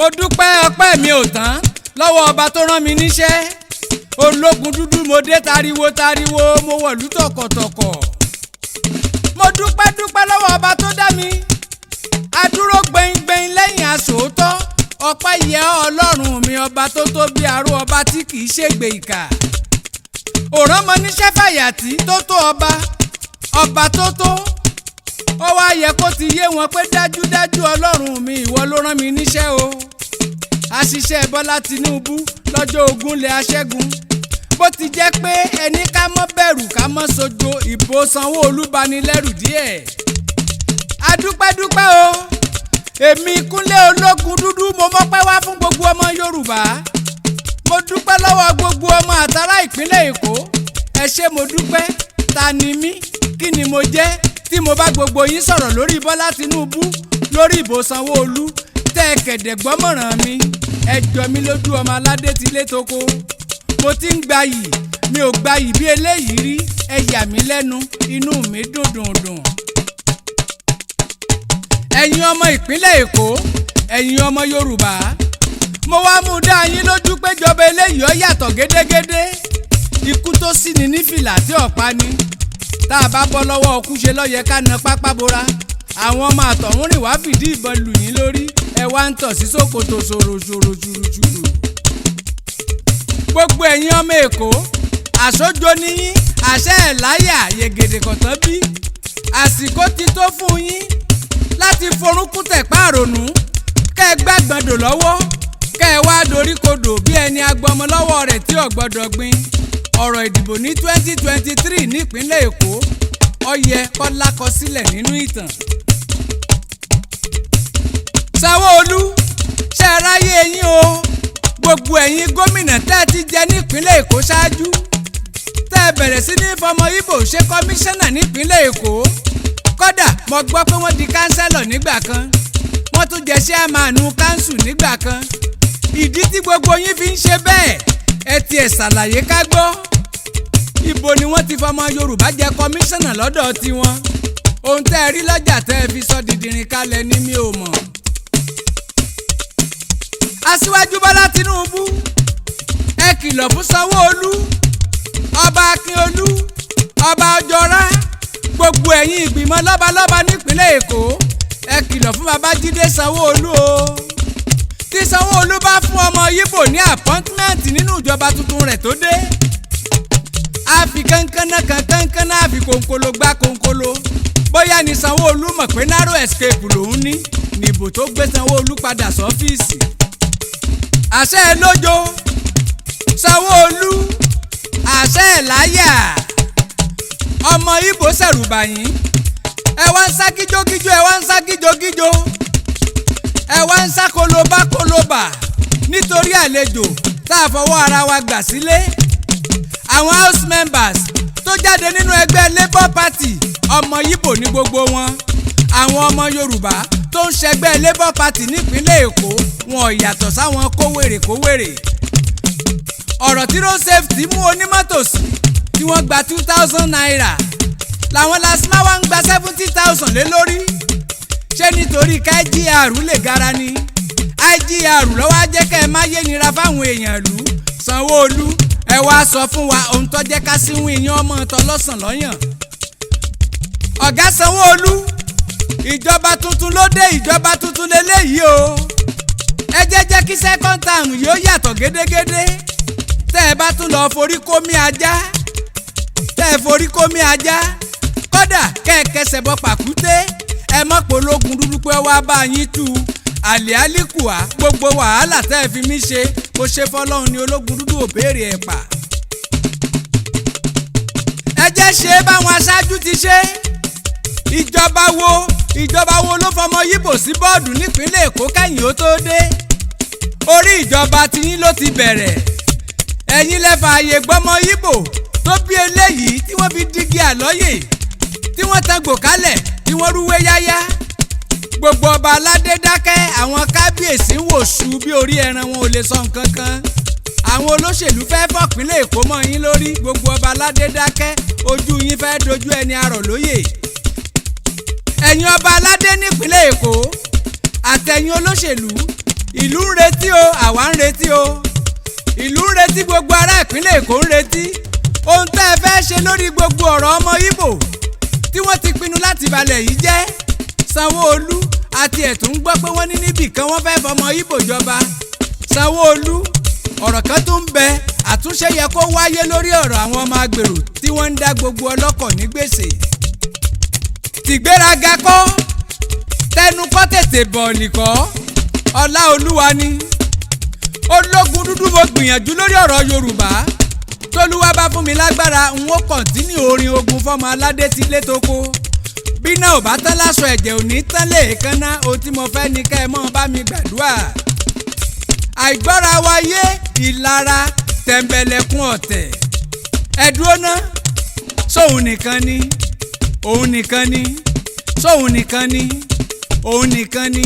mo dúpẹ́ ọpẹ́ mi ò tán lọ́wọ́ ọba tó rán mi níṣẹ́. Ológundúdú mo dé tariwo mo wọ̀lú tọ̀kọ̀tọ̀kọ̀. mo dúpẹ́ lọ́wọ́ ọba tó dá mi. adúró gbẹ̀ngbẹ̀ng lẹ́yìn aṣòótọ́. ọpẹ́ yẹ Ọlọ́run mi ọba tó tó bí aró ọba tí kì í ṣègbè ìkà. òrán mọ níṣẹ́ fàyàtì tó tó ọba tó tó. ó wá yẹ kó ti yé wọn pé dájúdájú Ọlọ́run mi ìwọ ló rán mi níṣẹ́ o. àṣìṣe Bọ́lá Tinubu lọ́jọ́ Ògúnlé aṣẹ́gun. bó ti jẹ́ pé ẹni ká mọ́ bẹ̀rù ká mọ́ sojo ìbò Sanwó-Olú banilẹ́rù díẹ̀. adúpẹ́ o èmi Kunle Ologundudu mo mọ́pẹ́ wá fún gbogbo ọmọ Yorùbá. mo dúpẹ́ lọ́wọ́ gbogbo ọmọ àtàrà ìpínlẹ̀ Èkó. ẹ ṣé mo dúpẹ́. ta ni mí kí ni mo jẹ́ tí mo bá gbogbo yín sọ̀rọ̀ lórí Bọ́lá Tinubu lórí ìbò Sanwó-Olú tẹ́ ẹ kẹ̀dẹ̀ gbọ́mọ̀ràn mi. ẹ jọ mí lójú ọmọ aládé tilé toko. mo ti ń gbayì mi ò gbayì bí eléyìí rí. ẹ yà mí lẹ́nu inú mi dùn. ẹ̀yin ọmọ ìpínlẹ̀ Èkó ẹ̀yin ọmọ Yorùbá mo wá mú dá yín lójú pé jọba eléyìí ó yàtọ̀ gédégédé. ikú tó sì ní fìlà tí ọ̀pá ni. tá a bá bọ́ lọ́wọ́ ọkú ṣe ló yẹ ká na pápá bora. àwọn ọmọ àtọ̀hún rìn wá fìdí ìbọn lù yín lórí. ẹ wá ń tọ̀ sí ṣòkòtò ṣòro. gbogbo ẹ̀yin ọmọ Èkó àṣojo níyín àṣẹ ẹ̀ láyà yegede kọ̀tán bí. àsìkò ti tó fún yín láti forúnkún tẹ̀ páàrònú. kẹ́ ẹ gbàgbọ́dọ̀ lọ́wọ́ kẹ́ ẹ wá dorí kodò bí ẹni agbọmọ lọ́wọ́ rẹ̀ tí ò gbọ́dọ̀ gbin. ọ̀rọ̀ ìdìbò ní 2023 nípínlẹ̀ Èkó ó yẹ kó lákọsílẹ̀ nínú ìtàn. Sanwó-Olú ṣe ráyé yín o. gbogbo ẹ̀yin gómìnà tẹ́ ẹ ti jẹ nípínlẹ̀ Èkó ṣáájú. tẹ́ ẹ bẹ̀rẹ̀ sí ní fọmọ Ìgbò ṣe kọmíṣánná nípínlẹ̀ Èkó. kódà mo gbọ́ pé wọ́n di kánsẹ́lọ̀ nígbà kan. wọ́n tún jẹ́ ṣẹ́àmánù kánsù nígbà kan. ìdí tí gbogbo yín fi ń ṣe bẹ́ẹ̀ ẹ tiẹ̀ ṣàlàyé ká gbọ́. ibo ni wọ́n ti fọmọ Yorùbá jẹ kọmíṣánná lọ́dọ̀ tiwọn. ohun tẹ́ ẹ rí lọ́jà tẹ́ ẹ fi sọ dìdìrín kalẹ̀ ni mi ò mọ̀. Aṣíwájú Bọ́lá Tinubu ẹ kìlọ̀ fún Sanwó-Olú ọba Akínolú ọba Ọjọ́rá gbogbo ẹ̀yin ìgbìmọ̀ lọ́balọ́ba nípínlẹ̀ Èkó ẹ kìlọ̀ fún Babájídé Sanwó-Olú o. tí Sanwó-Olú bá fún ọmọ Yíbò ní àpọ́ńtímẹ́ǹtì nínú ìjọba tuntun rẹ̀ tó dé. a fi kánkánná a fi kòǹkòló gbá kòǹkòló. bóyá ni Sanwó-Olú mọ̀ pé narrow escape lòún ní níbo tó gbé Sanwó-Olú padà sọ́fíìsì. àṣẹ ẹ lójó Sanwó-Olú àṣẹ ẹ láyà. ọmọ Ìgbò ṣẹ̀rùbà yín ẹ wá ń sá kíjókíjó ẹ wá ń sá kíjókíjó ẹ wá ń sá kolobá nítorí àlejò tá a fọwọ́ ara wa gbà sílé. àwọn house members tó jáde nínú ẹgbẹ́ Labour Party ọmọ Ìgbò ní gbogbo wọn. àwọn ọmọ Yorùbá tó ń ṣẹgbẹ́ Labour Party nípínlẹ̀ Èkó wọn ò yàtọ̀ sáwọn kówèrè. ọ̀rọ̀ tí road safety mú onímọ́tò sí tí wọ́n gba 2000 naira làwọn lasma wa ń gba 70,000 lé lórí. ṣé nítorí ká IGR lè gara ni? IGR lọ́wọ́ á jẹ́ kẹ́ ẹ má yé nira fáwọn èèyàn ìlú. Sanwó-Olú ẹ wá sọ fún wa ohun tó jẹ́ ká síwún iyán ọmọ ọ̀tọ̀ lọ́sàn lọ́yàn. ọ̀gá Sanwó-Olú ìjọba tuntun ló dé ìjọba tuntun lélẹ́yìí o. ẹ jẹ́ kí second term yóò yàtọ̀ gédégédé. tẹ́ ẹ bá tún lọ forí kómi ajá kódà kẹ́ ẹ kẹsẹ̀ bọ pàkúté ẹ mọ̀ pé Ológundúdú pé wá bá yín tú àlẹ́ àlíkùá gbogbo wàhálà tẹ́ ẹ fi mí ṣe kó ṣe fọlọ́run ni Ológundúdú ò béèrè ẹ̀ pa. ẹ jẹ́ ṣe báwọn aṣáájú ti ṣe. ìjọba wo ló fọmọ Yíbò sí bọ́ọ̀dù nípínlẹ̀ Èkó kẹ́yìn ó tó dé. orí ìjọba tiyín ló ti bẹ̀rẹ̀. ẹ̀yin lẹ fààyè gbọ́mọ Yíbò tó bí eléyìí tí wọ́n fi dígí àlọ́yè tí wọ́n tan gbòkálẹ̀ tí wọ́n rúwé yáyá. gbogbo ọba aládé dákẹ́ àwọn kábíyèsí ń wò ṣú bí orí ẹran wọn ò lè sọ nǹkan kan. àwọn olóṣèlú fẹ́ fọ̀pínlẹ̀ Èkó mọ́ yín lórí gbogbo ọba aládé dákẹ́ ojú yín fẹ́ dojú ẹni arọ̀ lóyè. ẹ̀yin ọba aládé nípínlẹ̀ Èkó àtẹ̀yin olóṣèlú ìlú ń retí o, àwa ń retí o, ìlú ń retí, gbogbo ará ìpínlẹ̀ Èkó ń retí ohun tẹ́ ẹ fẹ́ ṣe lórí gbogbo ọ̀rọ̀ ọmọ Ìgbò tí wọ́n ti pinnu láti balẹ̀ yìí jẹ́. Sanwó-Olú àti ẹ̀tún gbọ́ pé wọ́n ní níbì kan wọ́n fẹ́ fọmọ Ìgbò jọba. Sanwó-Olú, ọ̀rọ̀ kan tó ń bẹ, àtúnṣe yẹ kó wáyé lórí ọ̀rọ̀ àwọn ọmọ agbèrò tí wọ́n ń dá gbogbo ọlọ́kọ̀ ní gbèsè. Tìgbéraga kọ́, tẹnu kọ́ tètè bọ̀ nìkọ́, ọlá Olúwa ni. Ológundúdú mo gbìyànjú lórí ọ̀rọ̀ Yorùbá, tólúwa bá fún mi lágbára n ó kọ̀ntínú orin ogun fọ́mọ aládé ti lé toko. Bí náà ò bá tán láṣọ ẹ̀jẹ̀ ò ní tán lèékánná, ohun tí mo fẹ́ ni kẹ́ ẹ mọ́ bá mi gbàdúrà. Àìgbọ́ra wa yé, ìlara, tẹ̀m̀bẹ̀lẹ̀kun ọ̀tẹ̀. Ẹ̀dúró ná, sóhun nìkan ni, òun nìkan ni, sóhun nìkan ni, òun nìkan ni.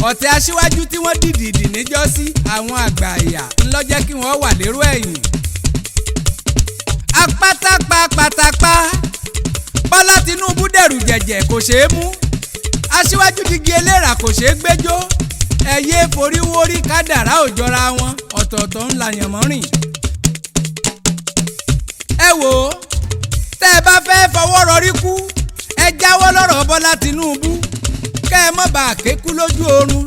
Ọ̀tẹ̀ aṣíwájú tí wọ́n dìdìdì níjọ́sí, àwọn àgbà àyà ńlọ jẹ́ kí wọ́n wà lérò ẹ̀yìn. Apátápá Bọ́lá Tinubu dẹ̀rù jẹ̀jẹ̀ kò ṣeé mú, aṣíwájú digi eléra kò ṣeé gbẹ́jọ́. Ẹyẹ forí wórí kádàrá ò jọra wọn, ọ̀tọ̀ọ̀tọ̀ ńlá yànmọ́rìn. Ẹ wò ó, tẹ́ ẹ bá fẹ́ fọwọ́ rọrí kú, ẹ jáwọ́ lọ́rọ̀ Bọ́lá Tinubu kẹ́ ẹ mọ́ bá kékú lójú oorun.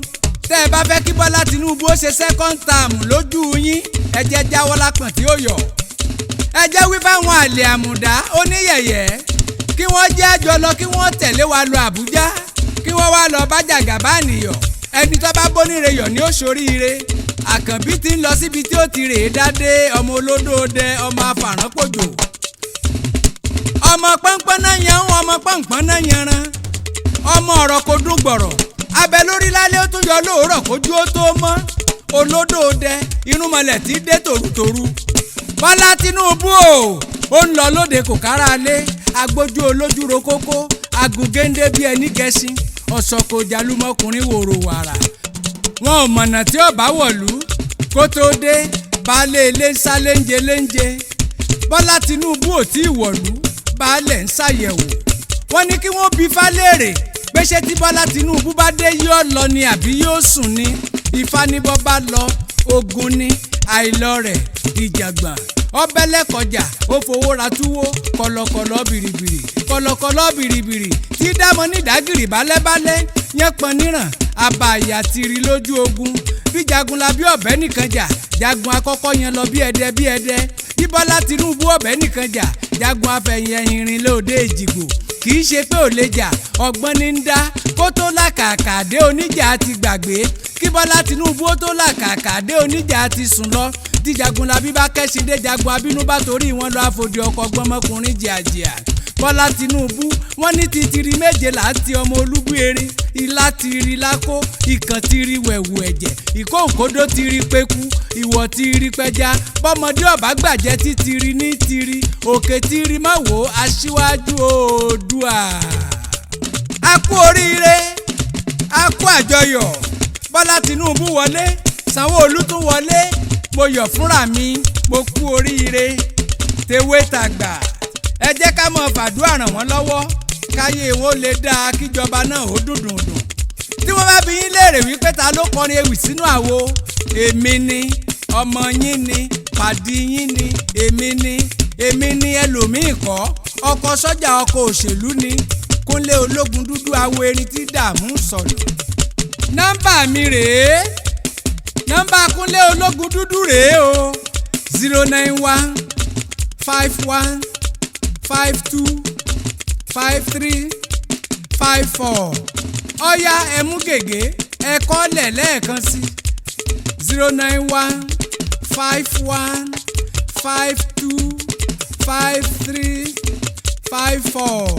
Tẹ́ ẹ bá fẹ́ kí Bọ́lá Tinubu ó ṣe second term lójú yín, ẹ jẹ́ jáwọ́ lápọ̀n tí ó yọ. Ẹ jẹ́ wí fáwọn àlè àmùdá oníyẹ̀yẹ́ kí wọ́n jẹ́ àjọ lọ, kí wọ́n tẹ̀lé wa lọ Àbújá, kí wọ́n wá lọ bá Jàgàbáànì yọ̀. Ẹni tó bá bóníire yọ̀ ni ó ṣoríire. Àkànbí ti ń lọ síbi tí ó ti rèé dádé, ọmọ olódòdẹ, ọmọ afàránpòjò. Ọmọ pọ́npọ́n náà yan ọmọ pọ́npọ́n náà yanran. Ọmọ ọ̀rọ̀ kò dún gbọ̀rọ̀, abẹ lórí lálẹ́ ó tún yọ lóòrọ̀ kójú ó tó mọ́. Olódòdẹ, irúnmọlẹ̀ tí dé tòrutòru. Bọ́lá Tinubu ó ń lọ lóde kò kára lé, agbójú olójú rokókó, agùngéńdé bí ẹni gẹṣin, ọ̀sọ̀kò jalúmọkùnrin wòrò wàrà. Wọn ò mọ̀nà tí ó bá wọ̀lú kó tó dé, baálé ilé ń sá léńje léńje. Bọ́lá Tinubu ò tí ì wọ̀lú, baálẹ̀ ń ṣàyẹ̀wò. Wọ́n ní kí wọ́n bi Ifá léèrè pé ṣé tí Bọ́lá Tinubu bá dé yóò lọ ni àbí yóò sùn ni. Ifá ní bọ́ bá lọ, ogun ni, àìlọ rẹ̀ ìjàgbọ̀n. Ọbẹ̀lẹ̀kọjà ó fowó ra túwó, kọ̀lọ̀kọ̀lọ̀ bìrìbìrì, kọ̀lọ̀kọ̀lọ̀ bìrìbìrì tí dámọ̀ ní ìdágìrì bálẹ́bálẹ́, yẹn pọn níran, àbàyà tìrì lójú ogun. Bí Jagunlabi ọ̀bẹ nìkan jà, jagun akọ́kọ́ yẹn lọ bí ẹdẹ bí ẹdẹ. Bí Bọ́lá Tinubu ọ̀bẹ nìkan jà, jagun afẹ̀yìn ẹ̀yìnrìn lóde Èjìgbò. Kì í ṣe pé ò lè jà, ọgbọ́n ní ń dá, kó tó làkàkà dé oníjà ti gbàgbé. Kí Bọ́lá Tinubu ó tó làkàkà dé oníjà ti sùn lọ. Tí Jagunlabi bá kẹ́sìn dé, jagun abínú bá torí wọn lọ àfòdì ọkọ̀ gbọmọkùnrin jìàjìà. Bọ́lá Tinubu wọ́n ní titiri méje láti ọmọ olúgbú erin, ilá tiri lákó, ìkàn tiri wẹ̀wù ẹ̀jẹ̀, ìkóǹkódó tiri péku, ìwọ̀ tiri pẹja. Bọ́mọdé ọ̀bá gbàjẹ́ títiri ní tiri, òkè tiri má wò aṣíwájú Oòduà. A kú oríire, a kú àjọyọ̀. Bọ́lá Tinubu wọlé, Sanwó-Olú tún wọlé. Mo yọ̀ fúnra mi, mo kú oríire. Tewé tàgbà, ẹ jẹ́ ká mọ̀ fàdúrà ràn wọ́n lọ́wọ́, káyé wọn lè dáa, kíjọba náà ó dùndùndùn. Tí wọ́n bá bi yín léèrè wípé ta ló kọrin ewì sínú àwo, èmi ni, ọmọ yín ni, pàdí yín ni, èmi ni ẹlòmíì kọ́, ọkọ̀ sọ́jà ọkọ̀ òṣèlú ni, Kunle Ologundudu awo erin tí dààmú sọ̀nà. Nọ́mbà mi rèé, nọ́mbà Kunle Ologundudu rèé o, 091 51 52 53 54. Ọ̀yá ẹ mú gègé, ẹ kọ́lẹ̀ lẹ́ẹ̀kan sí 091 51 52 53 54.